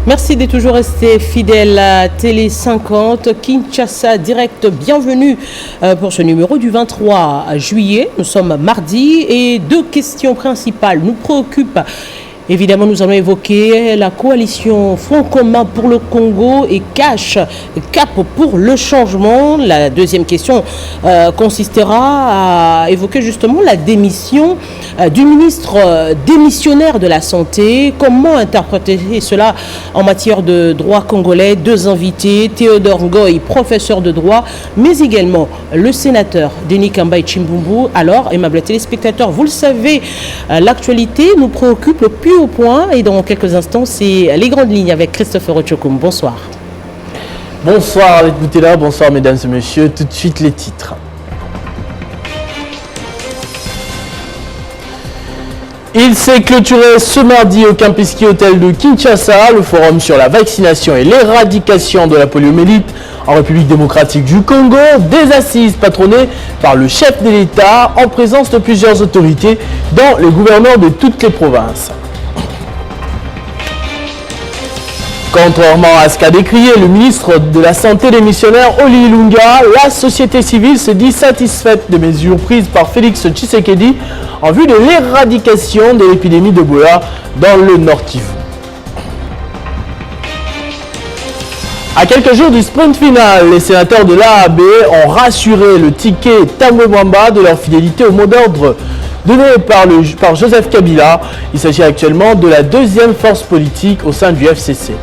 Merci d'être toujours resté fidèle à Télé 50, Kinshasa Direct. Bienvenue pour ce numéro du 23 juillet. Nous sommes mardi et deux questions principales nous préoccupent. Évidemment, nous allons évoquer la coalition Front commun pour le Congo et Cap pour le changement. La deuxième question consistera à évoquer justement la démission du ministre démissionnaire de la Santé. Comment interpréter cela en matière de droit congolais? Deux invités, Théodore Ngoy, professeur de droit, mais également le sénateur Denis Kambaï Chimbumbu. Alors, aimables téléspectateurs, vous le savez, l'actualité nous préoccupe le plus au point et dans quelques instants, c'est les grandes lignes avec Christopher Ochokum. Bonsoir. Bonsoir avec Boutella, bonsoir mesdames et messieurs. Tout de suite les titres. Il s'est clôturé ce mardi au Kempinski Hotel de Kinshasa, le forum sur la vaccination et l'éradication de la poliomyélite en République démocratique du Congo, des assises patronnées par le chef de l'État en présence de plusieurs autorités dont les gouverneurs de toutes les provinces. Contrairement à ce qu'a décrié le ministre de la Santé démissionnaire Oli Ilunga, la société civile se dit satisfaite des mesures prises par Félix Tshisekedi en vue de l'éradication de l'épidémie d'Ebola dans le Nord Kivu. À quelques jours du sprint final, les sénateurs de l'AAB ont rassuré le ticket Tambwe Mwamba de leur fidélité au mot d'ordre donné par Joseph Kabila. Il s'agit actuellement de la deuxième force politique au sein du FCC.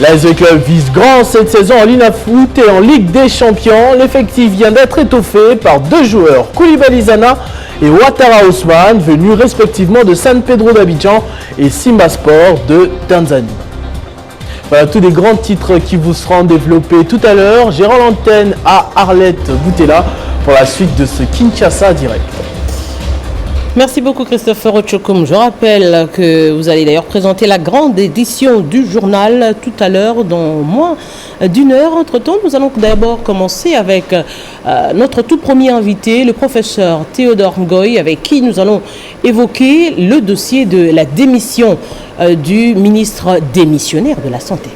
L'AS Club vise grand cette saison en Ligue Foot et en Ligue des Champions. L'effectif vient d'être étoffé par deux joueurs, Koulibaly Zana et Ouattara Ousmane, venus respectivement de San Pedro d'Abidjan et Simba Sport de Tanzanie. Voilà tous les grands titres qui vous seront développés tout à l'heure. J'ai rendu l'antenne à Arlette Boutella pour la suite de ce Kinshasa Direct. Merci beaucoup Christopher Ochokum. Je rappelle que vous allez d'ailleurs présenter la grande édition du journal tout à l'heure dans moins d'une heure. Entre-temps, nous allons d'abord commencer avec notre tout premier invité, le professeur Théodore Ngoy, avec qui nous allons évoquer le dossier de la démission du ministre démissionnaire de la Santé.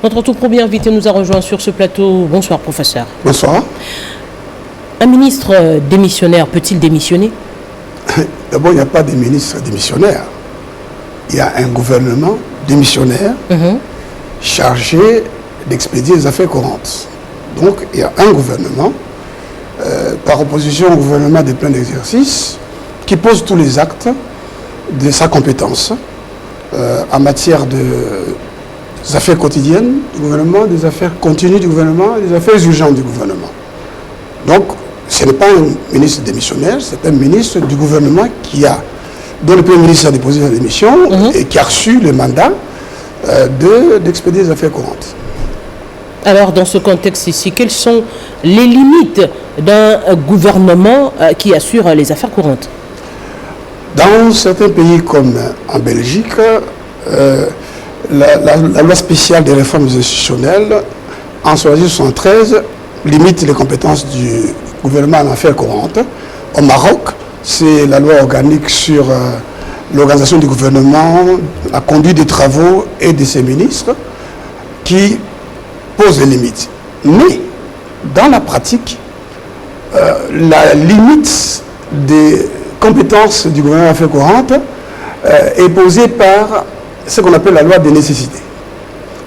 Notre tout premier invité nous a rejoint sur ce plateau. Bonsoir, professeur. Bonsoir. Un ministre démissionnaire peut-il démissionner? D'abord, il n'y a pas de ministre démissionnaire. Il y a un gouvernement démissionnaire chargé d'expédier les affaires courantes. Donc, il y a un gouvernement, par opposition au gouvernement de plein exercice, qui pose tous les actes de sa compétence en matière des affaires quotidiennes du gouvernement, des affaires continues du gouvernement, des affaires urgentes du gouvernement. Donc, ce n'est pas un ministre démissionnaire, c'est un ministre du gouvernement dont le Premier ministre a déposé sa démission et qui a reçu le mandat d'expédier les affaires courantes. Alors, dans ce contexte ici, quelles sont les limites d'un gouvernement qui assure les affaires courantes? Dans certains pays comme en Belgique, la loi spéciale des réformes institutionnelles, en 1973, limite les compétences du gouvernement en affaires courantes. Au Maroc, c'est la loi organique sur l'organisation du gouvernement, la conduite des travaux et de ses ministres qui pose les limites. Mais, dans la pratique, la limite des compétences du gouvernement en affaires courantes est posée par ce qu'on appelle la loi des nécessités.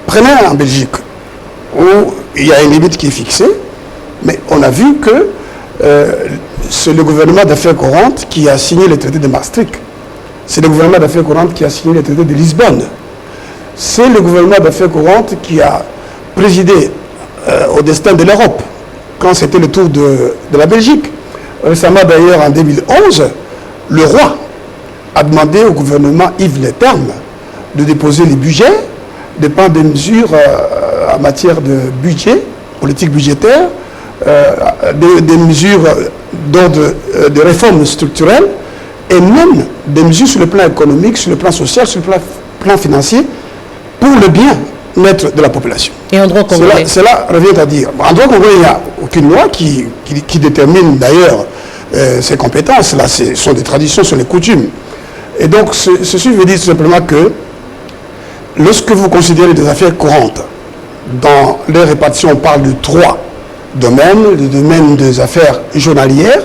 Prenez en Belgique, où il y a une limite qui est fixée, mais on a vu que c'est le gouvernement d'affaires courantes qui a signé le traité de Maastricht. C'est le gouvernement d'affaires courantes qui a signé le traité de Lisbonne. C'est le gouvernement d'affaires courantes qui a présidé au destin de l'Europe, quand c'était le tour de la Belgique. Récemment d'ailleurs, en 2011, le roi a demandé au gouvernement Yves Leterme de déposer les budgets, de prendre des mesures en matière de budget, politique budgétaire, des mesures d'ordre de réformes structurelles et même des mesures sur le plan économique, sur le plan social, sur le plan financier pour le bien-être de la population. Et en droit congolais? Cela revient à dire, en droit congolais, il n'y a aucune loi qui détermine d'ailleurs ces compétences. Là, ce sont des traditions, ce sont les coutumes. Et donc, ceci veut dire simplement que lorsque vous considérez des affaires courantes, dans les répartitions, on parle de 3 domaines, le domaine des affaires journalières,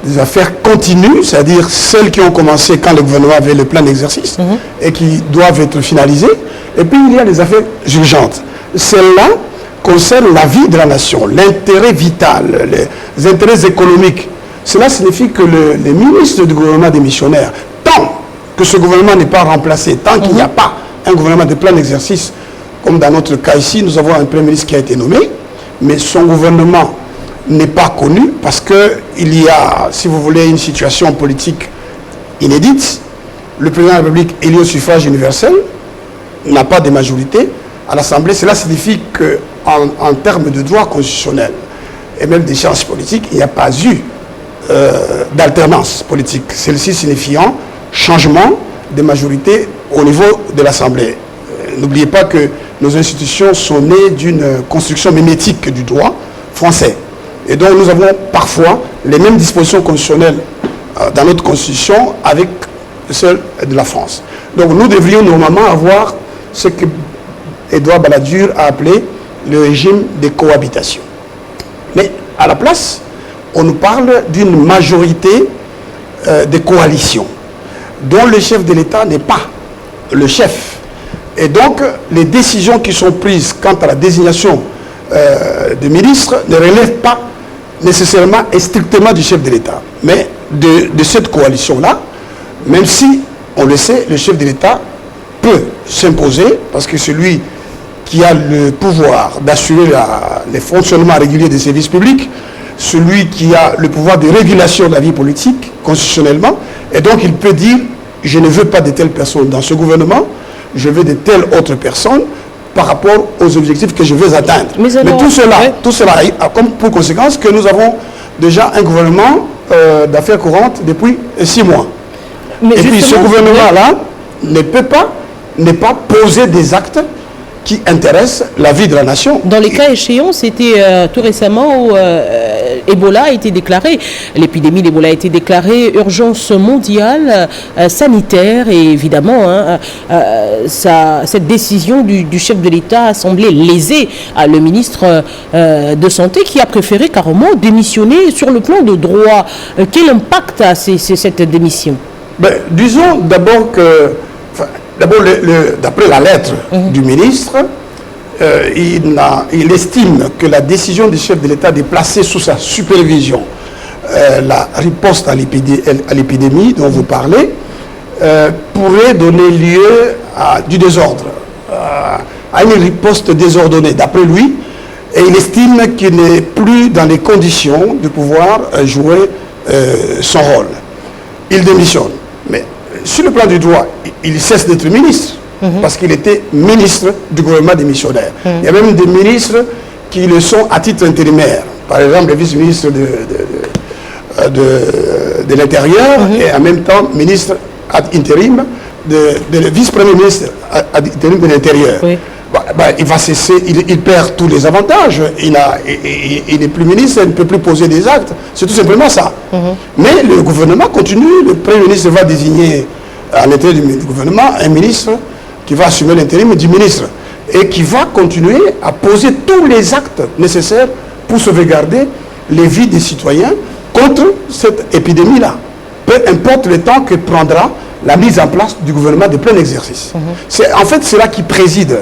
des affaires continues, c'est-à-dire celles qui ont commencé quand le gouvernement avait le plan d'exercice et qui doivent être finalisées. Et puis il y a les affaires urgentes. Celles-là concernent la vie de la nation, l'intérêt vital, les intérêts économiques. Cela signifie que les ministres du gouvernement démissionnaire, tant que ce gouvernement n'est pas remplacé, tant qu'il n'y a pas un gouvernement de plein d'exercice, comme dans notre cas ici, nous avons un Premier ministre qui a été nommé, mais son gouvernement n'est pas connu parce qu'il y a, si vous voulez, une situation politique inédite. Le président de la République élu au suffrage universel n'a pas de majorité à l'Assemblée. Cela signifie qu'en termes de droit constitutionnel et même d'échanges politiques, il n'y a pas eu d'alternance politique. Celle-ci signifiant changement de majorité au niveau de l'Assemblée. N'oubliez pas que nos institutions sont nées d'une construction mimétique du droit français. Et donc nous avons parfois les mêmes dispositions constitutionnelles dans notre constitution avec celles de la France. Donc nous devrions normalement avoir ce que Édouard Balladur a appelé le régime de cohabitation. Mais à la place, on nous parle d'une majorité de coalition dont le chef de l'État n'est pas le chef. Et donc les décisions qui sont prises quant à la désignation des ministres ne relèvent pas nécessairement et strictement du chef de l'État, mais de cette coalition-là, même si, on le sait, le chef de l'État peut s'imposer, parce que celui qui a le pouvoir d'assurer le fonctionnement régulier des services publics, celui qui a le pouvoir de régulation de la vie politique, constitutionnellement, et donc il peut dire, je ne veux pas de telles personnes dans ce gouvernement, je veux de telles autres personnes, par rapport aux objectifs que je veux atteindre. Mais tout cela a comme pour conséquence que nous avons déjà un gouvernement d'affaires courantes depuis 6 mois. Et puis ce gouvernement-là ne peut pas poser des actes qui intéressent la vie de la nation. Dans les cas échéants, c'était tout récemment où Ebola a été déclaré, l'épidémie d'Ebola a été déclarée urgence mondiale, sanitaire, et évidemment, cette décision du chef de l'État a semblé léser le ministre de Santé qui a préféré carrément démissionner sur le plan de droit. Quel impact a cette démission? Disons d'abord que, d'après la lettre du ministre, il estime que la décision du chef de l'État de placer sous sa supervision la riposte à l'épidémie dont vous parlez pourrait donner lieu à du désordre, à une riposte désordonnée, d'après lui, et il estime qu'il n'est plus dans les conditions de pouvoir jouer son rôle. Il démissionne. Mais sur le plan du droit, il cesse d'être ministre, parce qu'il était ministre du gouvernement démissionnaire. Il y a même des ministres qui le sont à titre intérimaire. Par exemple, le vice-ministre de l'Intérieur et en même temps ministre ad intérim, le vice-premier ministre ad intérim de l'Intérieur. Oui. Il va cesser, il perd tous les avantages. Il n'est plus ministre, il ne peut plus poser des actes. C'est tout simplement ça. Mais le gouvernement continue. Le Premier ministre va désigner à l'intérieur du gouvernement un ministre qui va assumer l'intérim du ministre et qui va continuer à poser tous les actes nécessaires pour sauvegarder les vies des citoyens contre cette épidémie-là. Peu importe le temps que prendra la mise en place du gouvernement de plein exercice. En fait, c'est là qui préside,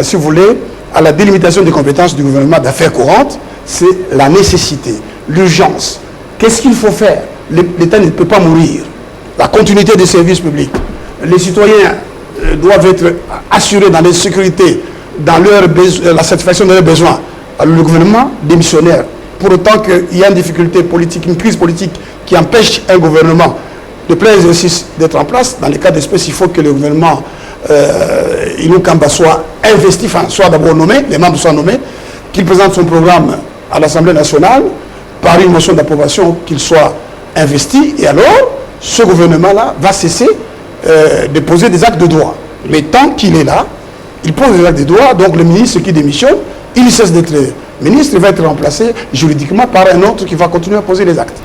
si vous voulez, à la délimitation des compétences du gouvernement d'affaires courantes. C'est la nécessité, l'urgence. Qu'est-ce qu'il faut faire? L'État ne peut pas mourir. La continuité des services publics. Les citoyens doivent être assurés dans la sécurité, dans la satisfaction de leurs besoins. Alors le gouvernement démissionnaire, pour autant qu'il y a une difficulté politique, une crise politique qui empêche un gouvernement de plein exercice d'être en place, dans les cas d'espèce, il faut que le gouvernement Inou Kamba soit investi, enfin soit d'abord nommé, les membres soient nommés, qu'il présente son programme à l'Assemblée nationale, par une motion d'approbation qu'il soit investi, et alors ce gouvernement-là va cesser de poser des actes de droit. Mais tant qu'il est là, il pose des actes de droit, donc le ministre qui démissionne, il cesse d'être ministre, il va être remplacé juridiquement par un autre qui va continuer à poser les actes.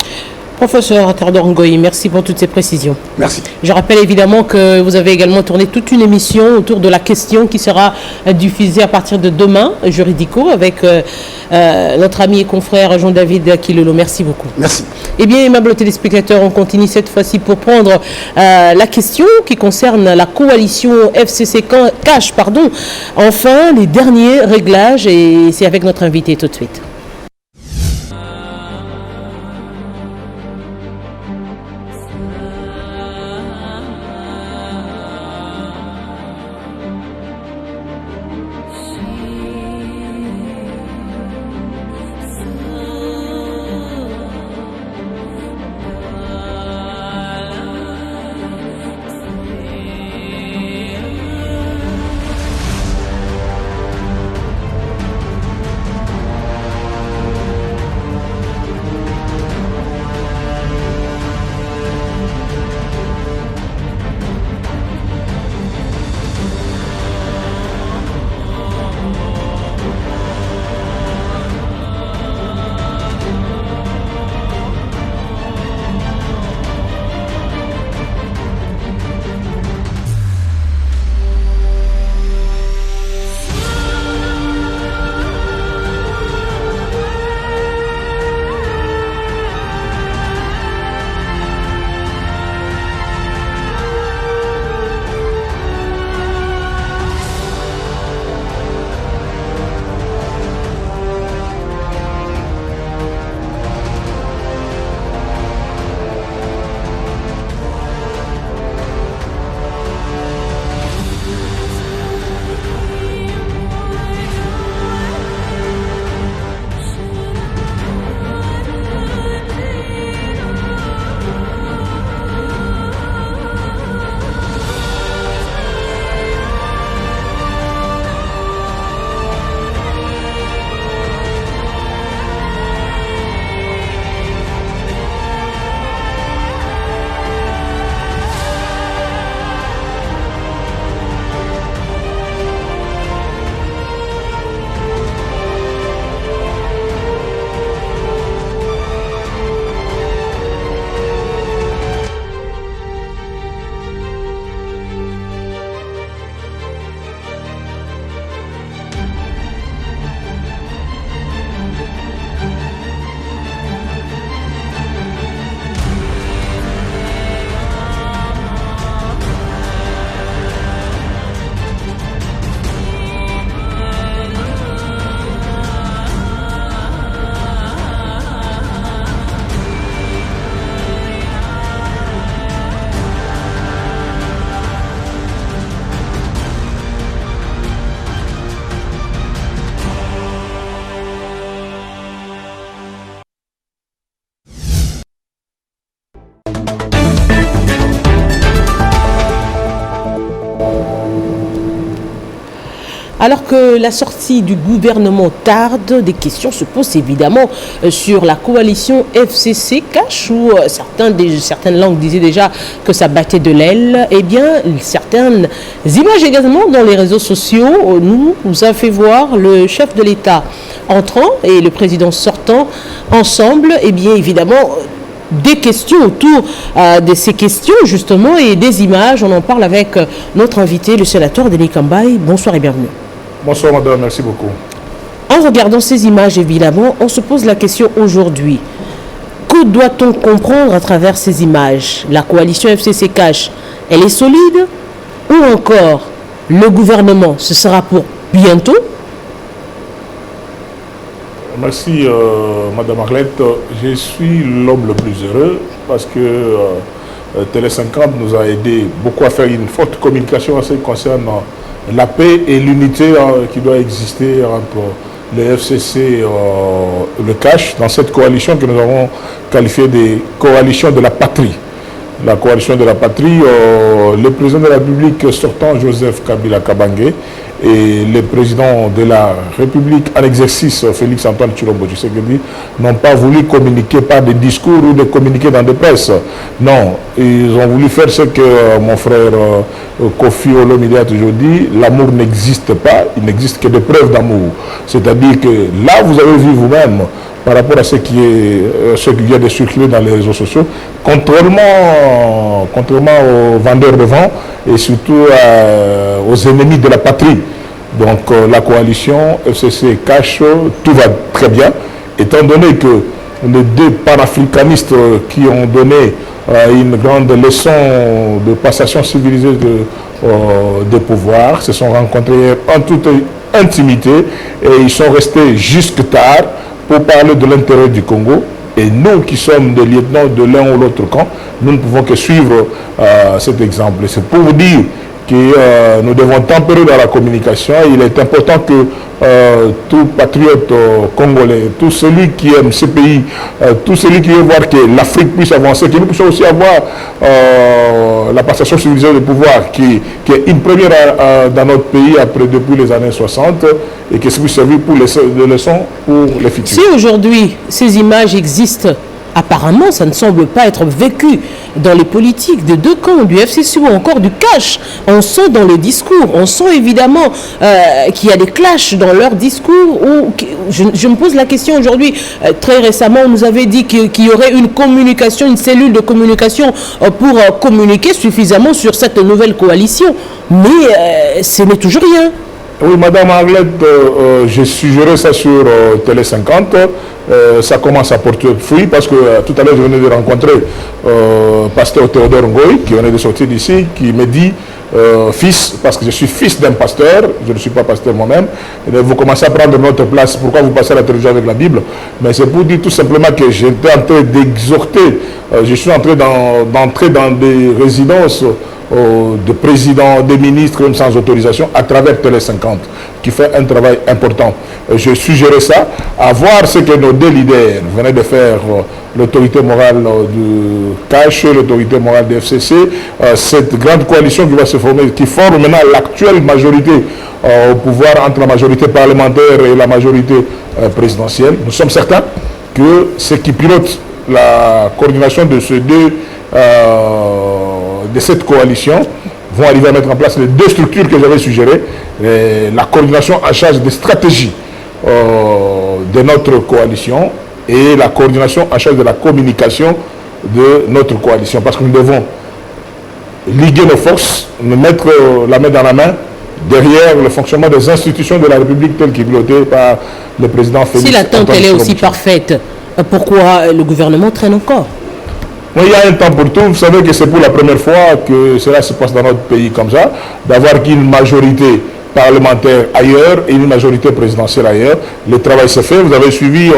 Professeur Théodore Ngoï, merci pour toutes ces précisions. Merci. Je rappelle évidemment que vous avez également tourné toute une émission autour de la question qui sera diffusée à partir de demain, Juridico, avec notre ami et confrère Jean-David Kilolo. Merci beaucoup. Merci. Eh bien, aimables téléspectateurs, on continue cette fois-ci pour prendre la question qui concerne la coalition FCC Cash. Enfin, les derniers réglages, et c'est avec notre invité tout de suite. Alors que la sortie du gouvernement tarde, des questions se posent évidemment sur la coalition FCC-Cash, où certaines langues disaient déjà que ça battait de l'aile. Eh bien, certaines images également dans les réseaux sociaux nous a fait voir le chef de l'État entrant et le président sortant ensemble. Eh bien, évidemment, des questions autour de ces questions justement et des images. On en parle avec notre invité, le sénateur Denis Kambaye. Bonsoir et bienvenue. Bonsoir madame, merci beaucoup. En regardant ces images, évidemment, on se pose la question aujourd'hui. Que doit-on comprendre à travers ces images? La coalition FCC-Cash, elle est solide? Ou encore, le gouvernement, ce sera pour bientôt? Merci madame Arlette. Je suis l'homme le plus heureux parce que Télé 50 nous a aidé beaucoup à faire une forte communication en ce qui concerne la paix et l'unité qui doit exister entre le FCC et le CASH dans cette coalition que nous avons qualifiée de coalition de la patrie. La coalition de la patrie, le président de la République sortant, Joseph Kabila Kabange, et le président de la République en exercice, Félix Antoine Tshilombo Tshisekedi, n'ont pas voulu communiquer par des discours ou de communiquer dans des presses. Non, ils ont voulu faire ce que mon frère Kofi Olomide a toujours dit, l'amour n'existe pas, il n'existe que des preuves d'amour. C'est-à-dire que là, vous avez vu vous-même, par rapport à ce qui vient de circuler dans les réseaux sociaux, contrairement aux vendeurs de vent et surtout aux ennemis de la patrie. Donc la coalition FCC-Cash, tout va très bien, étant donné que les deux panafricanistes qui ont donné une grande leçon de passation civilisée de pouvoir se sont rencontrés en toute intimité et ils sont restés jusque tard pour parler de l'intérêt du Congo. Et nous qui sommes des lieutenants de l'un ou l'autre camp, nous ne pouvons que suivre cet exemple. C'est pour vous dire que nous devons tempérer dans la communication. Il est important que tout patriote congolais, tout celui qui aime ce pays, tout celui qui veut voir que l'Afrique puisse avancer, que nous puissions aussi avoir la passation civilisée de pouvoir qui est une première dans notre pays depuis les années 60 et qui puisse servir pour les leçons pour les futurs. Si aujourd'hui ces images existent, apparemment, ça ne semble pas être vécu dans les politiques des deux camps, du FCC ou encore du CASH. On sent dans le discours, on sent évidemment qu'il y a des clashs dans leur discours. Je me pose la question aujourd'hui, très récemment, on nous avait dit qu'il y aurait une communication, une cellule de communication pour communiquer suffisamment sur cette nouvelle coalition. Mais ce n'est toujours rien. Oui, madame Arlette, j'ai suggéré ça sur Télé 50. Ça commence à porter fruit parce que tout à l'heure, je venais de rencontrer pasteur Théodore Ngoï, qui venait de sortir d'ici, qui me dit, fils, parce que je suis fils d'un pasteur, je ne suis pas pasteur moi-même, vous commencez à prendre notre place, pourquoi vous passez à la télévision avec la Bible? Mais c'est pour dire tout simplement que j'étais en train d'exhorter, je suis en train d'entrer dans des résidences de présidents, des ministres, même sans autorisation, à travers Télé 50, qui fait un travail important. Je suggérais ça, à voir ce que nos deux leaders venaient de faire, l'autorité morale du CASH, l'autorité morale du FCC, cette grande coalition qui va se former, qui forme maintenant l'actuelle majorité au pouvoir entre la majorité parlementaire et la majorité présidentielle. Nous sommes certains que ce qui pilote la coordination de ces deux de cette coalition vont arriver à mettre en place les deux structures que j'avais suggérées, la coordination en charge des stratégies de notre coalition et la coordination en charge de la communication de notre coalition, parce que nous devons liguer nos forces, nous mettre la main dans la main derrière le fonctionnement des institutions de la République telles qu'elles sont pilotées par le président Félix. Si l'attente elle est aussi parfaite, pourquoi le gouvernement traîne encore? Oui, il y a un temps pour tout. Vous savez que c'est pour la première fois que cela se passe dans notre pays comme ça, d'avoir une majorité parlementaire ailleurs et une majorité présidentielle ailleurs. Le travail se fait. Vous avez suivi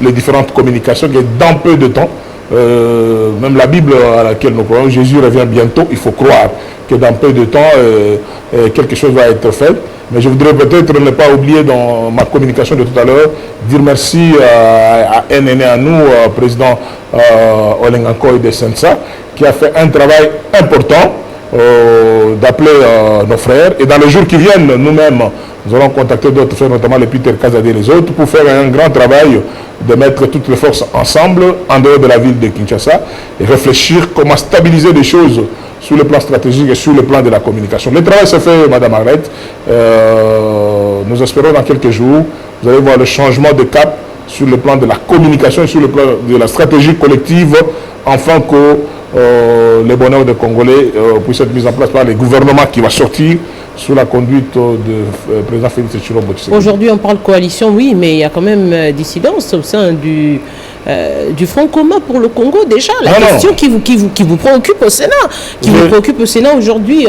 les différentes communications qui dans peu de temps. Même la Bible à laquelle nous croyons, Jésus revient bientôt. Il faut croire que dans peu de temps, quelque chose va être fait. Mais je voudrais peut-être ne pas oublier dans ma communication de tout à l'heure, dire merci à un aîné à nous, président Olengankoy de Sensa, qui a fait un travail important d'appeler nos frères. Et dans les jours qui viennent, nous-mêmes, nous allons contacter d'autres frères, notamment les Peter Kazadé et les autres, pour faire un grand travail de mettre toutes les forces ensemble en dehors de la ville de Kinshasa et réfléchir comment stabiliser les choses sur le plan stratégique et sur le plan de la communication. Le travail se fait, Madame Arlette. Nous espérons dans quelques jours, vous allez voir le changement de cap sur le plan de la communication et sur le plan de la stratégie collective, afin que les bonheurs des Congolais puissent être mis en place par les gouvernements qui vont sortir sous la conduite du président Félix Tshilombo Tshisekedi. Aujourd'hui, on parle coalition, oui, mais il y a quand même dissidence au sein du Front commun pour le Congo. Déjà, la question qui vous préoccupe au Sénat, vous préoccupe au Sénat aujourd'hui,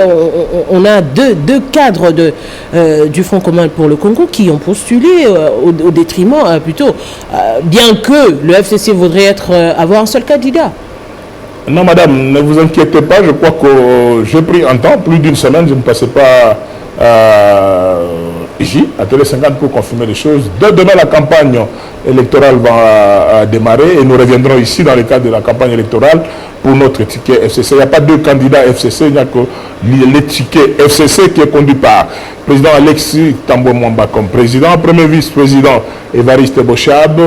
on a deux cadres du Front commun pour le Congo qui ont postulé au détriment, plutôt, bien que le FCC voudrait avoir un seul candidat. Non, madame, ne vous inquiétez pas, je crois que j'ai pris un temps, plus d'une semaine, je ne passais pas ici, à Télé 50, pour confirmer les choses. Dès demain, la campagne électorale va démarrer et nous reviendrons ici dans le cadre de la campagne électorale pour notre ticket FCC. Il n'y a pas deux candidats FCC, il n'y a que le ticket FCC qui est conduit par le président Alexis Thambwe Mwamba comme président, premier vice-président Évariste Bochab,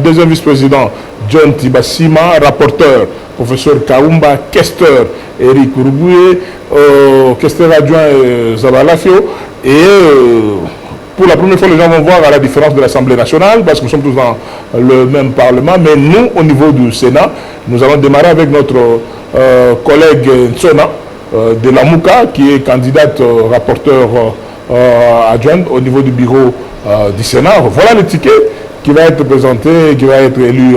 deuxième vice-président John Tibasima, rapporteur professeur Kaumba, questeur Eric Urubuye, questeur adjoint Zabalafio. Et pour la première fois, les gens vont voir à la différence de l'Assemblée nationale, parce que nous sommes tous dans le même Parlement. Mais nous, au niveau du Sénat, nous allons démarrer avec notre collègue Ntsona de la Mouka, qui est candidate rapporteur adjointe au niveau du bureau du Sénat. Voilà le ticket qui va être présenté, qui va être élu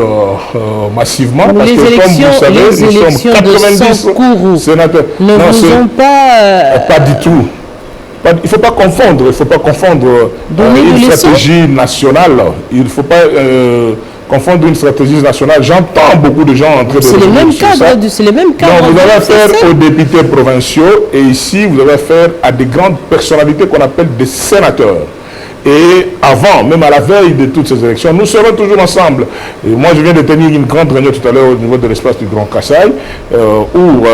massivement. Parce les que, élections, comme vous savez, nous sommes 90 sénateurs. Ne vous ont pas... Pas du tout. Il ne faut pas confondre, une stratégie nationale. Il ne faut pas confondre une stratégie nationale. J'entends beaucoup de gens entrer C'est les mêmes cadres. Non, vous avez affaire aux députés provinciaux et ici, vous avez affaire à des grandes personnalités qu'on appelle des sénateurs. Et avant, même à la veille de toutes ces élections, nous serons toujours ensemble. Et moi, je viens de tenir une grande réunion tout à l'heure au niveau de l'espace du Grand Kassai, où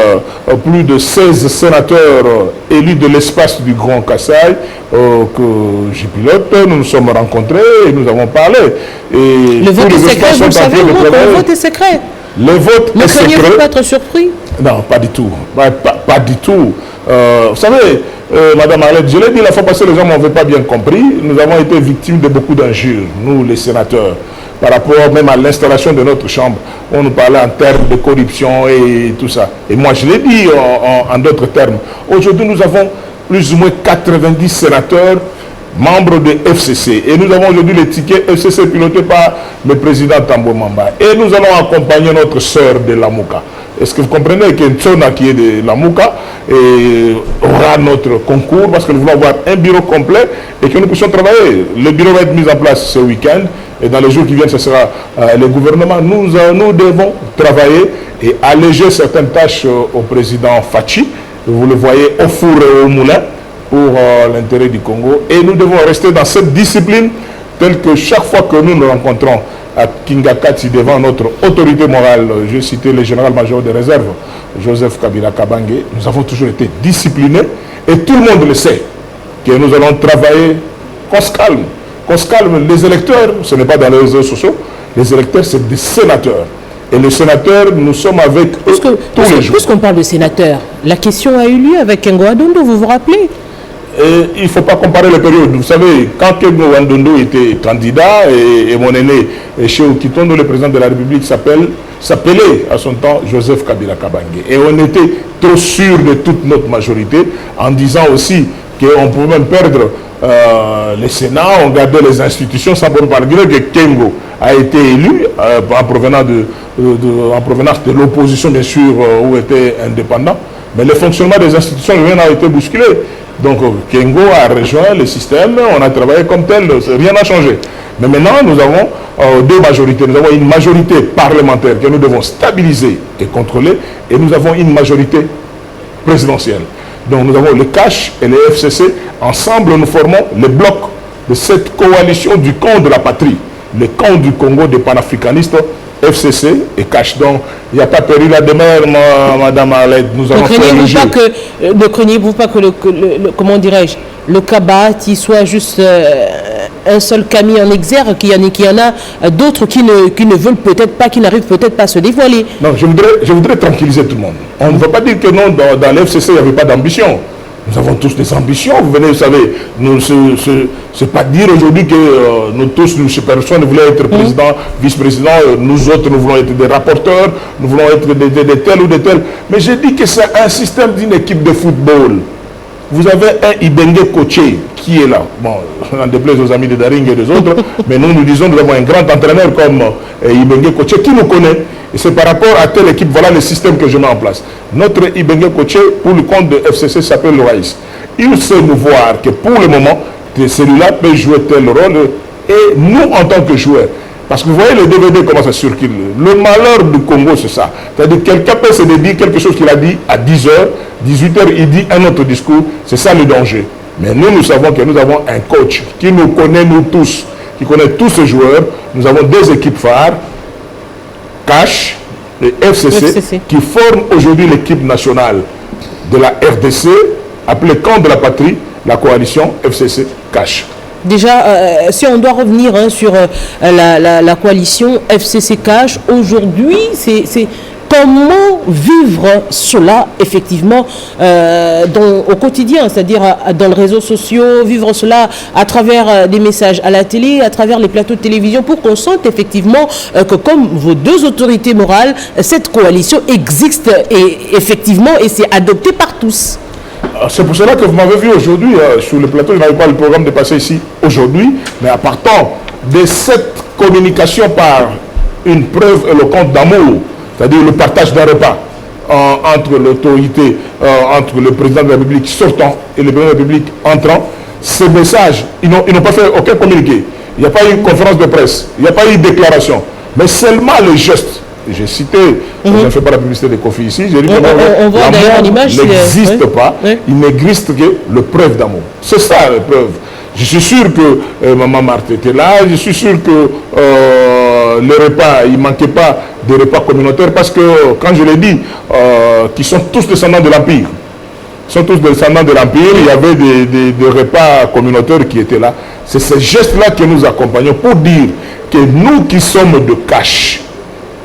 plus de 16 sénateurs élus de l'espace du Grand Kassai que j'ai pilote, nous nous sommes rencontrés et nous avons parlé. Et le vote est secret, vous le savez, le vote est secret. Le vote est secret. Ne craignez-vous pas être surpris? Non, pas du tout. Pas du tout. Vous savez, Madame Arlette, je l'ai dit la fois passée, les gens n'avaient pas bien compris. Nous avons été victimes de beaucoup d'injures, nous les sénateurs, par rapport même à l'installation de notre chambre. On nous parlait en termes de corruption et tout ça. Et moi, je l'ai dit en d'autres termes. Aujourd'hui, nous avons plus ou moins 90 sénateurs membres de FCC. Et nous avons aujourd'hui le ticket FCC piloté par le président Thambwe Mwamba. Et nous allons accompagner notre sœur de Lamouka. Est-ce que vous comprenez que Ntsona, qui est de Lamouka, aura notre concours parce que nous voulons avoir un bureau complet et que nous puissions travailler. Le bureau va être mis en place ce week-end et dans les jours qui viennent, ce sera le gouvernement. Nous devons travailler et alléger certaines tâches au président Fachi. Vous le voyez au four et au moulin pour l'intérêt du Congo. Et nous devons rester dans cette discipline telle que chaque fois que nous nous rencontrons à Kingakati devant notre autorité morale, je citais le général-major de réserve, Joseph Kabila Kabange, nous avons toujours été disciplinés et tout le monde le sait, que nous allons travailler, qu'on se calme. Qu'on se calme. Les électeurs, ce n'est pas dans les réseaux sociaux, les électeurs, c'est des sénateurs. Et les sénateurs, nous sommes avec eux tous les jours. Puisqu'on parle de sénateurs, la question a eu lieu avec Kengo Adondo, vous vous rappelez? Il ne faut pas comparer les périodes. Vous savez, quand Kengo Adondo était candidat et mon aîné, Cheikh Kitondo, le président de la République, s'appelait à son temps Joseph Kabila Kabange. Et on était trop sûr de toute notre majorité en disant aussi qu'on pouvait même perdre le Sénat, on gardait les institutions, sans malgré que Kengo a été élu en provenance de l'opposition, bien sûr, où était indépendant. Mais le fonctionnement des institutions, rien n'a été bousculé. Donc Kengo a rejoint le système, on a travaillé comme tel, rien n'a changé. Mais maintenant, nous avons deux majorités. Nous avons une majorité parlementaire que nous devons stabiliser et contrôler, et nous avons une majorité présidentielle. Donc nous avons le CACH et le FCC. Ensemble, nous formons le bloc de cette coalition du camp de la patrie, le camp du Congo des panafricanistes FCC et CASH. Donc, il n'y a pas perdu la demeure, Madame Arlette. Nous allons faire le jeu. Ne craignez-vous pas que comment dirais-je, le Kabati soit juste un seul cas mis en exergue, qu'il y en a d'autres qui ne veulent peut-être pas, qui n'arrivent peut-être pas à se dévoiler? Non, je voudrais tranquilliser tout le monde. On ne va pas dire que non, dans l'FCC, il n'y avait pas d'ambition. Nous avons tous des ambitions. Vous venez, vous savez, c'est pas dire aujourd'hui que nous tous, personne voulait être président, vice-président, nous autres, nous voulons être des rapporteurs, nous voulons être des tels ou des tels. Mais j'ai dit que c'est un système d'une équipe de football. Vous avez un Ibengue Koché qui est là. Bon, on en déplaise aux amis de Daring et des autres, mais nous disons nous avons un grand entraîneur comme Ibengue Koché qui nous connaît. Et c'est par rapport à telle équipe, voilà le système que je mets en place. Notre Ibengue Koché, pour le compte de FCC, s'appelle Loïs. Il sait nous voir que pour le moment, celui-là peut jouer tel rôle. Et nous, en tant que joueurs, parce que vous voyez le DVD, comment ça circule. Le malheur du Congo, c'est ça. C'est-à-dire que quelqu'un peut se dire quelque chose qu'il a dit à 10h, 18h, il dit un autre discours. C'est ça le danger. Mais nous savons que nous avons un coach qui nous connaît, nous tous, qui connaît tous ces joueurs. Nous avons deux équipes phares, CASH et FCC, qui forment aujourd'hui l'équipe nationale de la RDC, appelée Camp de la Patrie, la coalition FCC-CASH. Déjà, si on doit revenir sur la coalition FCC-CASH, aujourd'hui, c'est comment vivre cela effectivement au quotidien, c'est-à-dire dans les réseaux sociaux, vivre cela à travers des messages à la télé, à travers les plateaux de télévision, pour qu'on sente effectivement que comme vos deux autorités morales, cette coalition existe et effectivement et c'est adopté par tous. C'est pour cela que vous m'avez vu aujourd'hui sur le plateau, je n'avais pas le programme de passer ici aujourd'hui, mais à partant de cette communication par une preuve éloquente d'amour, c'est-à-dire le partage d'un repas entre l'autorité, entre le président de la République sortant et le président de la République entrant, ces messages, ils n'ont pas fait aucun communiqué. Il n'y a pas eu une conférence de presse, il n'y a pas eu de déclaration, mais seulement le geste. J'ai cité, je ne fais pas la publicité des Kofi ici, j'ai dit que l'amour n'existe pas, il n'existe que le preuve d'amour. C'est ça la preuve. Je suis sûr que Maman Marthe était là, je suis sûr que le repas, il ne manquait pas de repas communautaires parce que, quand je l'ai dit, qu'ils sont tous descendants de l'Empire. Ils sont tous descendants de l'Empire, il y avait des repas communautaires qui étaient là. C'est ces gestes-là que nous accompagnons pour dire que nous qui sommes de CASH,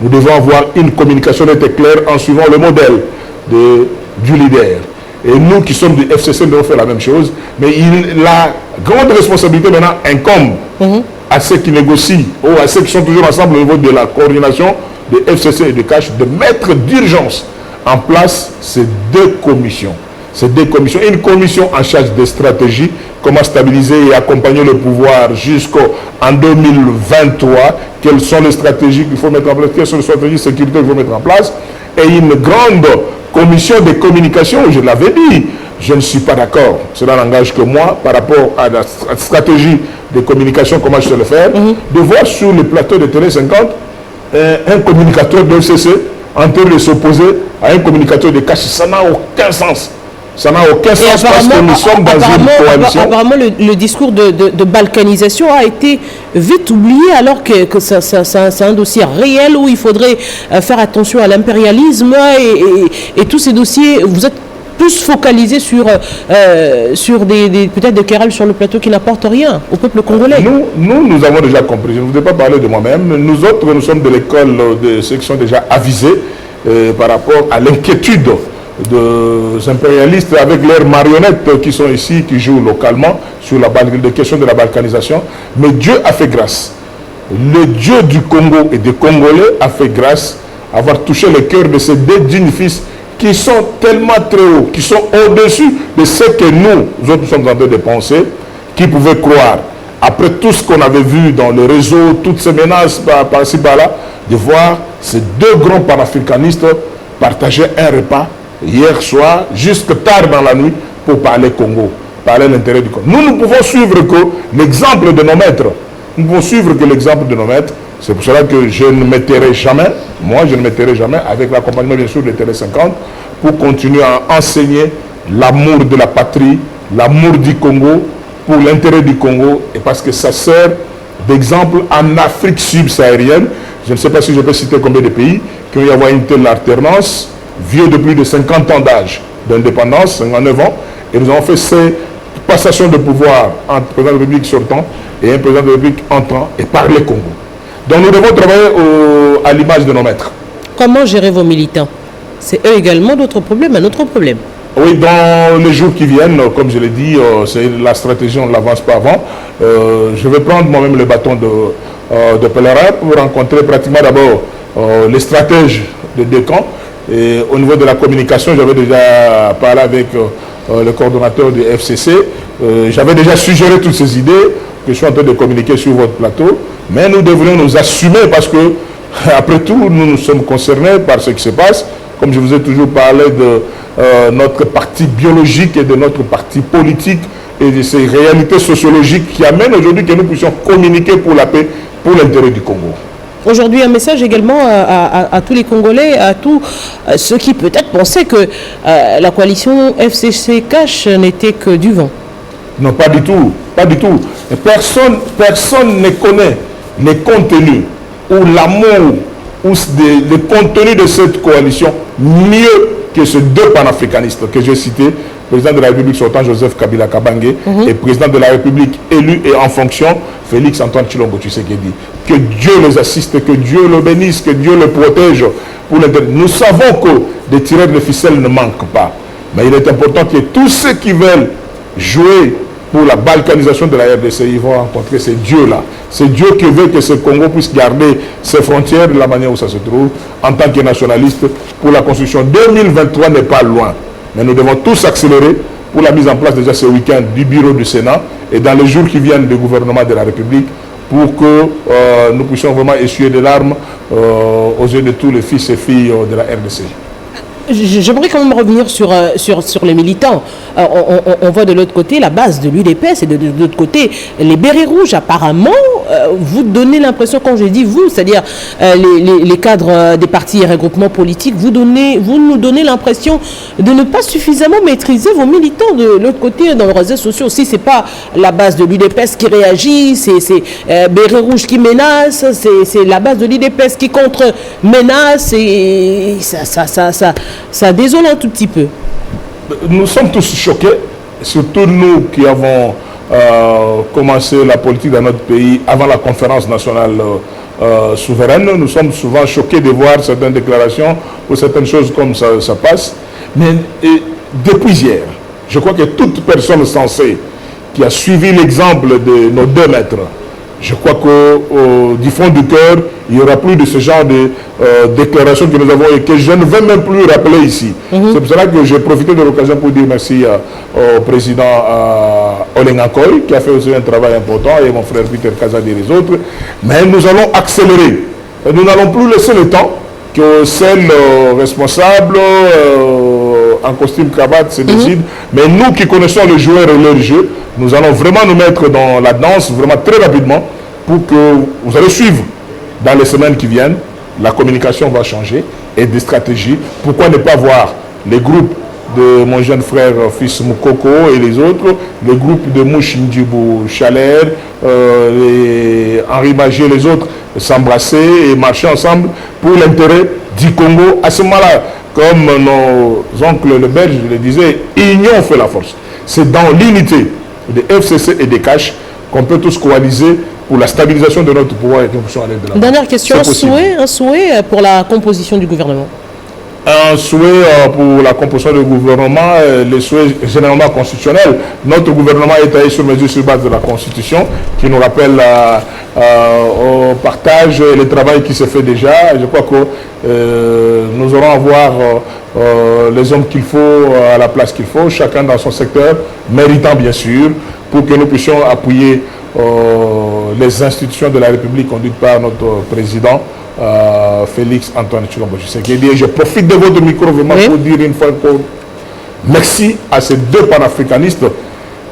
nous devons avoir une communication nette et claire en suivant le modèle du leader. Et nous qui sommes du FCC, nous devons faire la même chose. Mais la grande responsabilité maintenant incombe à ceux qui négocient ou à ceux qui sont toujours ensemble au niveau de la coordination de FCC et de CASH de mettre d'urgence en place ces deux commissions. Ces deux commissions. Une commission en charge des stratégies, comment stabiliser et accompagner le pouvoir jusqu'en 2023. Quelles sont les stratégies qu'il faut mettre en place, quelles sont les stratégies de sécurité qu'il faut mettre en place. Et une grande commission de communication, je l'avais dit, je ne suis pas d'accord, cela n'engage que moi, par rapport à la stratégie de communication, comment je sais le faire, de voir sur le plateau de Télé 50 un communicateur de FCC en train de s'opposer à un communicateur de CASH. Ça n'a aucun sens. Ça n'a aucun sens parce que nous sommes dans une coalition. Apparemment, le discours de balkanisation a été vite oublié alors que c'est un dossier réel où il faudrait faire attention à l'impérialisme et tous ces dossiers. Vous êtes plus focalisé sur peut-être des querelles sur le plateau qui n'apportent rien au peuple congolais. Nous avons déjà compris. Je ne voudrais pas parler de moi-même. Nous autres, nous sommes de l'école de ceux qui sont déjà avisés par rapport à l'inquiétude des impérialistes avec leurs marionnettes qui sont ici, qui jouent localement sur les questions de la balkanisation. Mais Dieu a fait grâce. Le Dieu du Congo et des Congolais a fait grâce à avoir touché le cœur de ces deux dignes fils qui sont tellement très hauts, qui sont au-dessus de ce que nous autres sommes en train de penser, qui pouvaient croire, après tout ce qu'on avait vu dans les réseaux, toutes ces menaces par-ci par-là, de voir ces deux grands panafricanistes partager un repas hier soir, jusque tard dans la nuit, pour parler Congo, parler l'intérêt du Congo. Nous pouvons suivre que l'exemple de nos maîtres. Nous pouvons suivre que l'exemple de nos maîtres. C'est pour cela que je ne m'étairai jamais, moi je ne m'étairai jamais, avec l'accompagnement bien sûr de Télé 50, pour continuer à enseigner l'amour de la patrie, l'amour du Congo, pour l'intérêt du Congo, et parce que ça sert d'exemple en Afrique subsaharienne. je ne sais pas si je peux citer combien de pays, qui ont y avoir une telle alternance, vieux de plus de 50 ans d'âge d'indépendance, 59 ans, et nous avons fait ces passations de pouvoir entre le président de la République sortant et un président de la République entrant et par les Congo. Donc nous devons travailler à l'image de nos maîtres. Comment gérer vos militants? C'est eux également d'autres problèmes, un autre problème. Oui, dans les jours qui viennent, comme je l'ai dit, c'est la stratégie, on ne l'avance pas avant. Je vais prendre moi-même le bâton de pèlerin pour rencontrer pratiquement d'abord les stratèges de deux camps. Et au niveau de la communication, j'avais déjà parlé avec le coordonnateur du FCC. J'avais déjà suggéré toutes ces idées que je suis en train de communiquer sur votre plateau. Mais nous devrions nous assumer parce que, après tout, nous sommes concernés par ce qui se passe. Comme je vous ai toujours parlé de notre parti biologique et de notre parti politique et de ces réalités sociologiques qui amènent aujourd'hui que nous puissions communiquer pour la paix, pour l'intérêt du Congo. Aujourd'hui, un message également à tous les Congolais, à tous ceux qui peut-être pensaient que la coalition FCC Cash n'était que du vent. Non, pas du tout, pas du tout. Personne ne connaît les contenus ou l'amour ou le contenu de cette coalition mieux que ces deux panafricanistes que j'ai cités, président de la République sortant Joseph Kabila Kabange et président de la République élu et en fonction Félix Antoine Tshilombo Tshisekedi. Que Dieu les assiste, que Dieu le bénisse, que Dieu le protège. Nous savons que des tireurs de ficelle ne manquent pas. Mais il est important que tous ceux qui veulent jouer pour la balkanisation de la RDC, ils vont rencontrer ces dieux-là. C'est Dieu qui veut que ce Congo puisse garder ses frontières de la manière où ça se trouve, en tant que nationaliste, pour la construction. 2023 n'est pas loin. Mais nous devons tous accélérer pour la mise en place déjà ce week-end du bureau du Sénat et dans les jours qui viennent du gouvernement de la République pour que nous puissions vraiment essuyer des larmes aux yeux de tous les fils et filles de la RDC. J'aimerais quand même revenir sur les militants. On voit de l'autre côté la base de l'UDPS et de l'autre côté les bérets rouges. Apparemment, vous donnez l'impression, quand je dis vous, c'est-à-dire les cadres des partis et regroupements politiques, vous nous donnez l'impression de ne pas suffisamment maîtriser vos militants de l'autre côté dans les réseaux sociaux. Si ce n'est pas la base de l'UDPS qui réagit, c'est bérets rouges qui menacent, c'est la base de l'UDPS qui contre-menace et ça désole un tout petit peu. Nous sommes tous choqués, surtout nous qui avons commencé la politique dans notre pays avant la conférence nationale souveraine. Nous sommes souvent choqués de voir certaines déclarations ou certaines choses comme ça passe. Mais depuis hier, je crois que toute personne sensée qui a suivi l'exemple de nos deux maîtres, je crois que du fond du cœur, il n'y aura plus de ce genre de déclarations que nous avons et que je ne vais même plus rappeler ici. C'est pour cela que j'ai profité de l'occasion pour dire merci au président Olenga Koy qui a fait aussi un travail important et mon frère Peter Kazadi et les autres. Mais nous allons accélérer. Et nous n'allons plus laisser le temps que celles responsables en costume cravate se décident. Mais nous qui connaissons les joueurs et leur jeu, nous allons vraiment nous mettre dans la danse vraiment très rapidement pour que vous allez suivre dans les semaines qui viennent. La communication va changer et des stratégies. Pourquoi ne pas voir les groupes de mon jeune frère fils Moukoko et les autres, le groupe de Mouch Ndjibou Chaler, Henri Magé et les autres s'embrasser et marcher ensemble pour l'intérêt du Congo. À ce moment-là, comme nos oncles le Belge le disaient, union fait la force. C'est dans l'unité des FCC et des CACH qu'on peut tous coaliser pour la stabilisation de notre pouvoir et que nous puissions aller de l'avant. Dernière question, un souhait pour la composition du gouvernement? Un souhait pour la composition du gouvernement, les souhaits généralement constitutionnels. Notre gouvernement est taillé sur mesure sur base de la Constitution, qui nous rappelle au partage et le travail qui se fait déjà. Je crois que nous aurons à voir les hommes qu'il faut à la place qu'il faut, chacun dans son secteur, méritant bien sûr, pour que nous puissions appuyer les institutions de la République conduites par notre président Félix Antoine Tshilombo Tshisekedi. Je profite de votre micro vraiment pour dire une fois encore merci à ces deux panafricanistes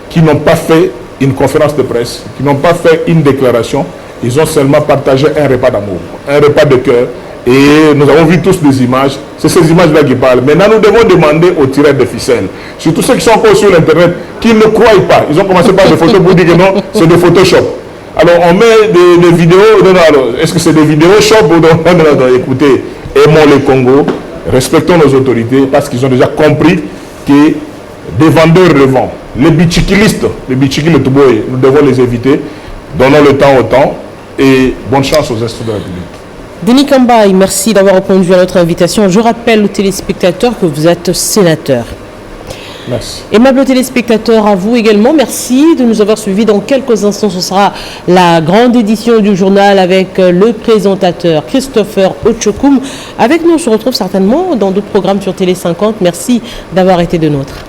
qui n'ont pas fait une conférence de presse, qui n'ont pas fait une déclaration. Ils ont seulement partagé un repas d'amour, un repas de cœur. Et nous avons vu tous des images. C'est ces images-là qui parlent. Maintenant, nous devons demander aux tireurs de ficelles, surtout ceux qui sont encore sur l'Internet, qu'ils ne croient pas. Ils ont commencé par des photos pour dire que non, c'est de Photoshop. Alors, on met des vidéos. Est-ce que c'est des vidéos shop ou non? Écoutez, aimons le Congo, respectons nos autorités parce qu'ils ont déjà compris que des vendeurs revendent. Les bicyclistes, les bicyclistes, nous devons les éviter. Donnons le temps au temps et bonne chance aux instituts de la République. Denis Kambaye, merci d'avoir répondu à notre invitation. Je rappelle aux téléspectateurs que vous êtes sénateur. Merci. Aimables téléspectateurs, à vous également, merci de nous avoir suivis. Dans quelques instants, ce sera la grande édition du journal avec le présentateur Christopher Ochokoum. Avec nous, on se retrouve certainement dans d'autres programmes sur Télé 50. Merci d'avoir été de nôtres.